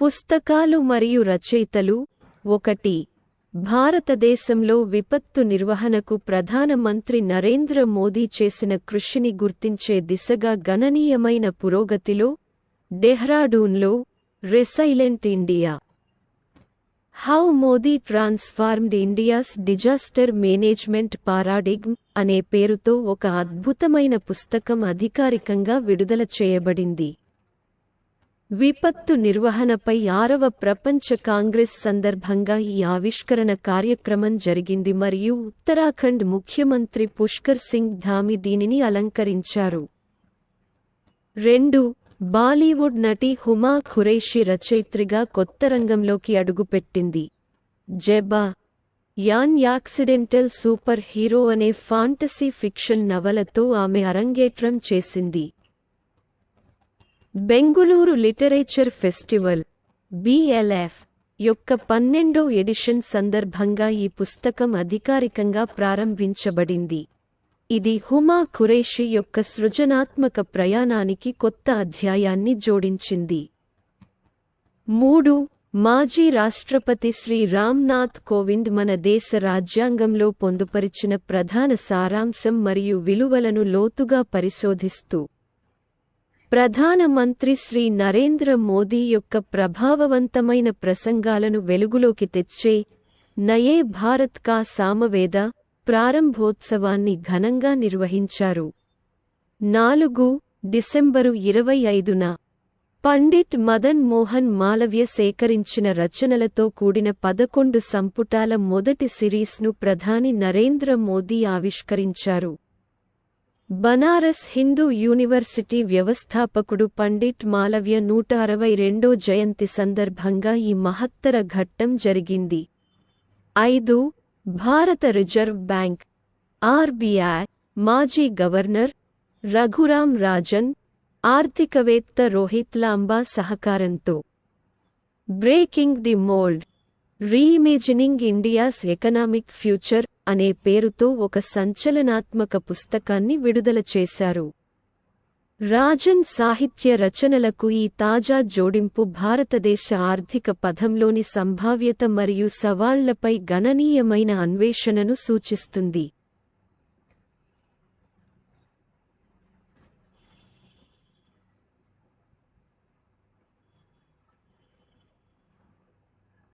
పుస్తకాలు మరియు రచయితలు 1. భారతదేశంలో విపత్తు నిర్వహణకు ప్రధానమంత్రి నరేంద్ర మోదీ చేసిన కృషిని గుర్తించే దిశగా గణనీయమైన పురోగతిలో డెహ్రాడూన్లో resilient India how Modi transformed India's disaster management paradigm అనే పేరుతో ఒక అద్భుతమైన పుస్తకం అధికారికంగా విడుదల చేయబడింది. విపత్తు నిర్వహణపై 6వ ప్రపంచ కాంగ్రెస్ సందర్భంగా ఈ ఆవిష్కరణ కార్యక్రమం జరిగింది మరియు ఉత్తరాఖండ్ ముఖ్యమంత్రి పుష్కర్ సింగ్ ధామి దీనిని అలంకరించారు. 2. బాలీవుడ్ నటి హుమా ఖురేషీ రచయిత్రిగా కొత్త రంగంలోకి అడుగుపెట్టింది. Zeba an accidental super hero అనే ఫాంటసీ ఫిక్షన్ నవలతో ఆమె అరంగేట్రం చేసింది. బెంగుళూరు లిటరేచర్ ఫెస్టివల్ BLF యొక్క 12వ ఎడిషన్ సందర్భంగా ఈ పుస్తకం అధికారికంగా ప్రారంభించబడింది. ఇది హుమా ఖురేషీ యొక్క సృజనాత్మక ప్రయాణానికి కొత్త అధ్యాయాన్ని జోడించింది. 3. మాజీ రాష్ట్రపతి శ్రీ రామ్నాథ్ కోవింద్ మన దేశ రాజ్యాంగంలో పొందుపరిచిన ప్రధాన సారాంశం మరియు విలువలను లోతుగా పరిశోధిస్తూ ప్రధానమంత్రి శ్రీ నరేంద్ర మోదీ యొక్క ప్రభావవంతమైన ప్రసంగాలను వెలుగులోకి తెచ్చే నయే భారత్ కా సామవేద ప్రారంభోత్సవాన్ని ఘనంగా నిర్వహించారు. 4. డిసెంబరు 25న పండిట్ మదన్ మోహన్ మాలవ్య సేకరించిన రచనలతో కూడిన 11 సంపుటాల మొదటి సిరీస్ను ప్రధాని నరేంద్ర మోదీ ఆవిష్కరించారు. బనారస్ హిందూ యూనివర్సిటీ వ్యవస్థాపకుడు పండిట్ మాలవ్య 162వ జయంతి సందర్భంగా ఈ మహత్తర ఘట్టం జరిగింది. 5. భారత రిజర్వ్ బ్యాంక్ RBI మాజీ గవర్నర్ రఘురాం రాజన్, ఆర్థికవేత్త రోహిత్ లాంబా సహకారంతో breaking the mould reimagining India's economic future అనే పేరుతో ఒక సంచలనాత్మక పుస్తకాన్ని విడుదల చేశారు. రాజన్ సాహిత్య రచనలకు ఈ తాజా జోడింపు భారతదేశ ఆర్థిక పథంలోని సంభావ్యత మరియు సవాళ్లపై గణనీయమైన అన్వేషణను సూచిస్తుంది.